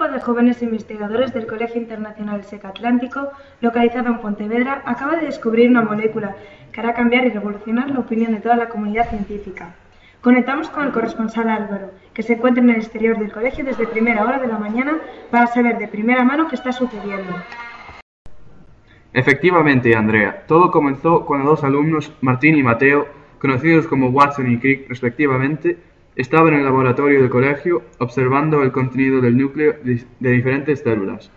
grupo de jóvenes investigadores del Colegio Internacional SEC Atlántico, localizado en Pontevedra, acaba de descubrir una molécula que hará cambiar y revolucionar la opinión de toda la comunidad científica. Conectamos con el corresponsal Álvaro, que se encuentra en el exterior del colegio desde primera hora de la mañana para saber de primera mano qué está sucediendo. Efectivamente, Andrea, todo comenzó cuando dos alumnos, Martín y Mateo, conocidos como Watson y Crick respectivamente, estaban en el laboratorio del colegio observando el contenido del núcleo de diferentes células,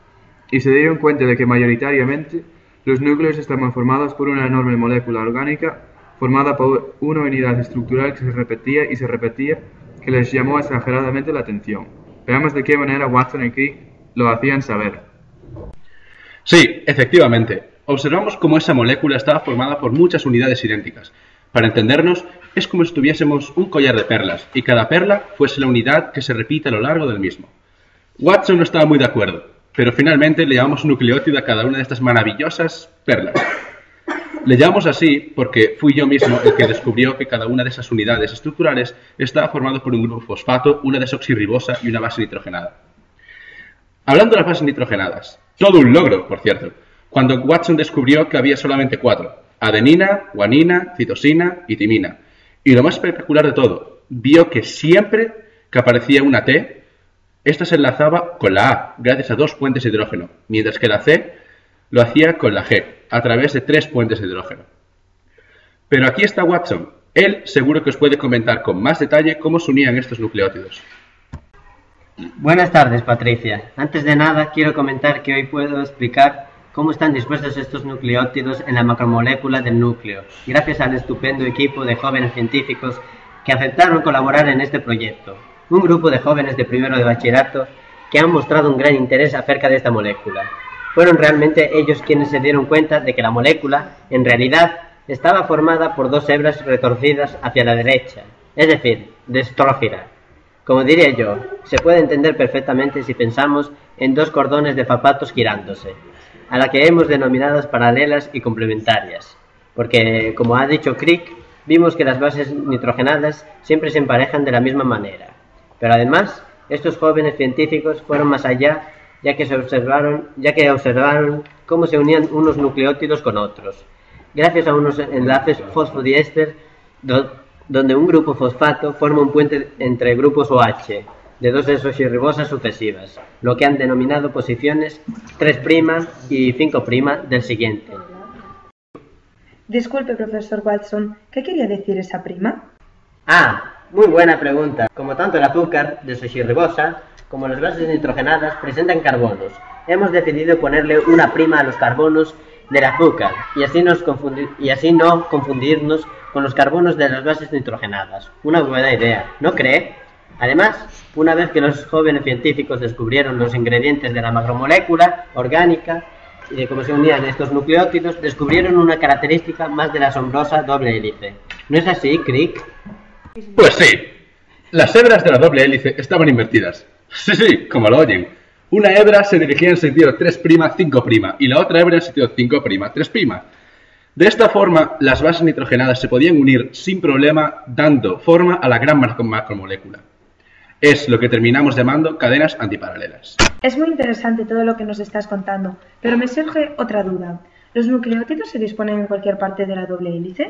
y se dieron cuenta de que mayoritariamente los núcleos estaban formados por una enorme molécula orgánica formada por una unidad estructural que se repetía y se repetía, que les llamó exageradamente la atención. Veamos de qué manera Watson y Crick lo hacían saber. Sí, efectivamente. Observamos cómo esa molécula estaba formada por muchas unidades idénticas. Para entendernos, es como si tuviésemos un collar de perlas, y cada perla fuese la unidad que se repite a lo largo del mismo. Watson no estaba muy de acuerdo, pero finalmente le llamamos nucleótido a cada una de estas maravillosas perlas. Le llamamos así porque fui yo mismo el que descubrió que cada una de esas unidades estructurales estaba formado por un grupo fosfato, una desoxirribosa y una base nitrogenada. Hablando de las bases nitrogenadas, todo un logro, por cierto, cuando Watson descubrió que había solamente 4, adenina, guanina, citosina y timina. Y lo más espectacular de todo, vio que siempre que aparecía una T, esta se enlazaba con la A, gracias a 2 puentes de hidrógeno, mientras que la C lo hacía con la G, a través de 3 puentes de hidrógeno. Pero aquí está Watson. Él seguro que os puede comentar con más detalle cómo se unían estos nucleótidos. Buenas tardes, Patricia. Antes de nada, quiero comentar que hoy puedo explicar cómo están dispuestos estos nucleótidos en la macromolécula del núcleo, gracias al estupendo equipo de jóvenes científicos que aceptaron colaborar en este proyecto. Un grupo de jóvenes de primero de bachillerato que han mostrado un gran interés acerca de esta molécula. Fueron realmente ellos quienes se dieron cuenta de que la molécula, en realidad, estaba formada por 2 hebras retorcidas hacia la derecha, es decir, destrófila. Como diría yo, se puede entender perfectamente si pensamos en 2 cordones de zapatos girándose, a la que hemos denominadas paralelas y complementarias, porque, como ha dicho Crick, vimos que las bases nitrogenadas siempre se emparejan de la misma manera. Pero además, estos jóvenes científicos fueron más allá, ya que observaron cómo se unían unos nucleótidos con otros, gracias a unos enlaces fosfodiéster, donde un grupo fosfato forma un puente entre grupos OH de 2 desoxirribosas sucesivas, lo que han denominado posiciones 3' y 5' del siguiente. Disculpe, profesor Watson, ¿qué quería decir esa prima? Muy buena pregunta. Como tanto el azúcar desoxirribosa como las bases nitrogenadas presentan carbonos, hemos decidido ponerle una prima a los carbonos del azúcar y así no confundirnos con los carbonos de las bases nitrogenadas. Una buena idea, ¿no cree? Además, una vez que los jóvenes científicos descubrieron los ingredientes de la macromolécula orgánica y de cómo se unían estos nucleótidos, descubrieron una característica más de la asombrosa doble hélice. ¿No es así, Crick? Pues sí, las hebras de la doble hélice estaban invertidas. Sí, como lo oyen. Una hebra se dirigía en sentido 3', 5' y la otra hebra en sentido 5', 3'. De esta forma, las bases nitrogenadas se podían unir sin problema, dando forma a la gran macromolécula. Es lo que terminamos llamando cadenas antiparalelas. Es muy interesante todo lo que nos estás contando, pero me surge otra duda. ¿Los nucleótidos se disponen en cualquier parte de la doble hélice?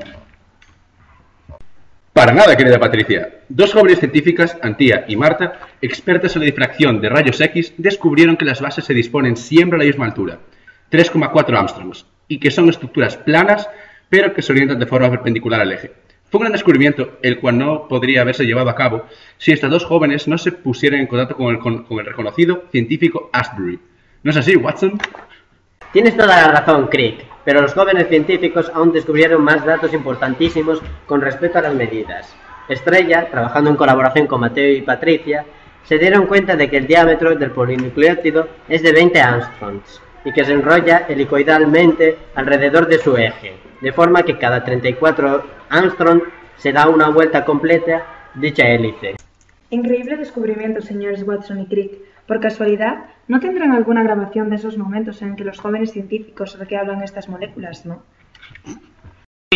Para nada, querida Patricia. 2 jóvenes científicas, Antía y Marta, expertas en la difracción de rayos X, descubrieron que las bases se disponen siempre a la misma altura, 3,4 Armstrongs, y que son estructuras planas, pero que se orientan de forma perpendicular al eje. Fue un gran descubrimiento, el cual no podría haberse llevado a cabo si estas 2 jóvenes no se pusieran en contacto con el reconocido científico Astbury. ¿No es así, Watson? Tienes toda la razón, Crick, pero los jóvenes científicos aún descubrieron más datos importantísimos con respecto a las medidas. Estrella, trabajando en colaboración con Mateo y Patricia, se dieron cuenta de que el diámetro del polinucleótido es de 20 Armstrongs y que se enrolla helicoidalmente alrededor de su eje, de forma que cada 34 Armstrong se da una vuelta completa dicha hélice. Increíble descubrimiento, señores Watson y Crick. Por casualidad, ¿no tendrán alguna grabación de esos momentos en que los jóvenes científicos recreaban estas moléculas, no?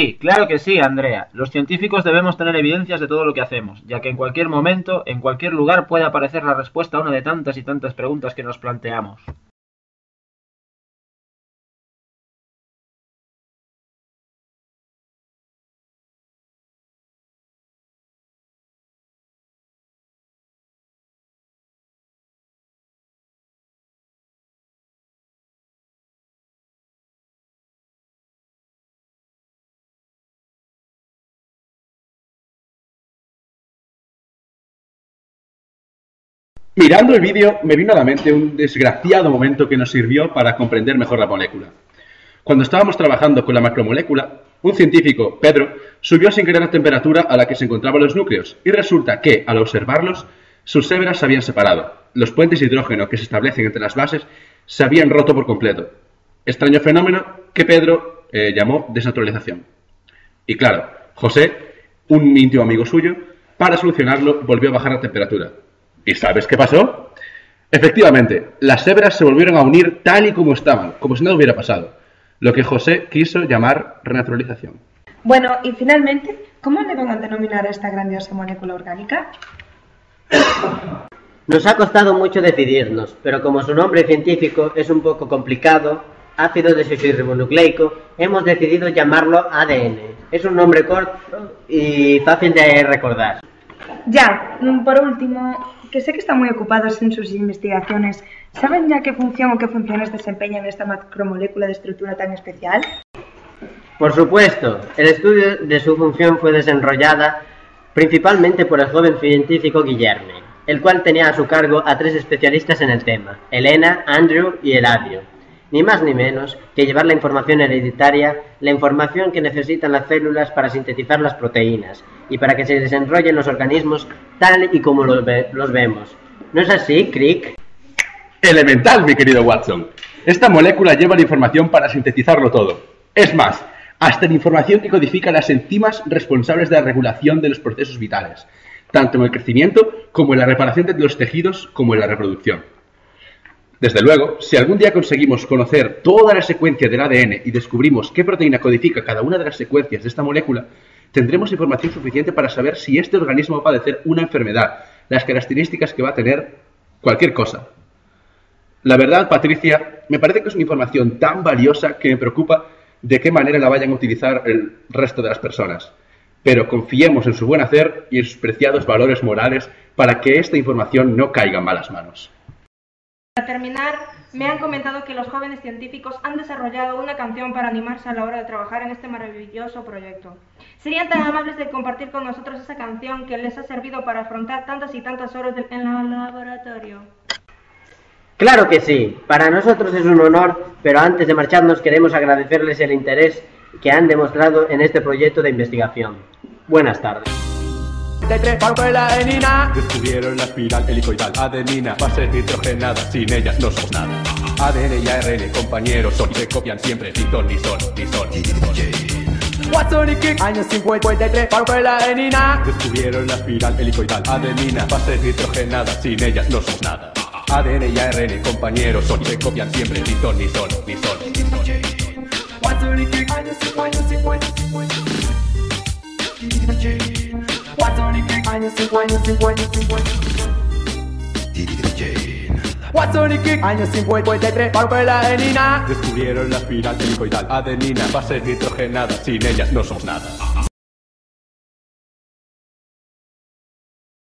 Sí, claro que sí, Andrea. Los científicos debemos tener evidencias de todo lo que hacemos, ya que en cualquier momento, en cualquier lugar puede aparecer la respuesta a una de tantas y tantas preguntas que nos planteamos. Mirando el vídeo me vino a la mente un desgraciado momento que nos sirvió para comprender mejor la molécula. Cuando estábamos trabajando con la macromolécula, un científico, Pedro, subió sin querer la temperatura a la que se encontraban los núcleos y resulta que, al observarlos, sus hebras se habían separado. Los puentes de hidrógeno que se establecen entre las bases se habían roto por completo. Extraño fenómeno que Pedro llamó desnaturalización. Y claro, José, un íntimo amigo suyo, para solucionarlo volvió a bajar la temperatura. ¿Y sabes qué pasó? Efectivamente, las hebras se volvieron a unir tal y como estaban, como si nada hubiera pasado, lo que José quiso llamar renaturalización. Bueno, y finalmente, ¿cómo le van a denominar a esta grandiosa molécula orgánica? Nos ha costado mucho decidirnos, pero como su nombre científico es un poco complicado, ácido desoxirribonucleico, hemos decidido llamarlo ADN. Es un nombre corto y fácil de recordar. Ya, por último, que sé que están muy ocupados en sus investigaciones, ¿saben ya qué función o qué funciones desempeñan esta macromolécula de estructura tan especial? Por supuesto, el estudio de su función fue desenrollada principalmente por el joven científico Guillerme, el cual tenía a su cargo a 3 especialistas en el tema, Elena, Andrew y Eladio. Ni más ni menos que llevar la información hereditaria, la información que necesitan las células para sintetizar las proteínas y para que se desenrollen los organismos tal y como los vemos. ¿No es así, Crick? Elemental, mi querido Watson. Esta molécula lleva la información para sintetizarlo todo. Es más, hasta la información que codifica las enzimas responsables de la regulación de los procesos vitales, tanto en el crecimiento como en la reparación de los tejidos como en la reproducción. Desde luego, si algún día conseguimos conocer toda la secuencia del ADN y descubrimos qué proteína codifica cada una de las secuencias de esta molécula, tendremos información suficiente para saber si este organismo va a padecer una enfermedad, las características que va a tener cualquier cosa. La verdad, Patricia, me parece que es una información tan valiosa que me preocupa de qué manera la vayan a utilizar el resto de las personas. Pero confiemos en su buen hacer y en sus preciados valores morales para que esta información no caiga en malas manos. Para terminar, me han comentado que los jóvenes científicos han desarrollado una canción para animarse a la hora de trabajar en este maravilloso proyecto. ¿Serían tan amables de compartir con nosotros esa canción que les ha servido para afrontar tantas y tantas horas en el laboratorio? Claro que sí, para nosotros es un honor, pero antes de marcharnos queremos agradecerles el interés que han demostrado en este proyecto de investigación. Buenas tardes. Descubrieron la espiral helicoidal, adenina, bases nitrogenadas, sin ellas no somos nada. ADN y ARN, compañeros, son, se copian siempre, ni son, ni son, ni son. Watson y Crick, años 53, para la adenina. Descubrieron la espiral helicoidal, adenina, bases nitrogenadas, sin ellas no somos nada. ADN y ARN, compañeros, son, se copian siempre, ni son, ni son, ni son. Watson y Crick, años 50. Watson y Crick, años 50. Watson y Crick, años 53, para la adenina. Descubrieron la espiral helicoidal, adenina, bases nitrogenadas, sin ellas no somos nada.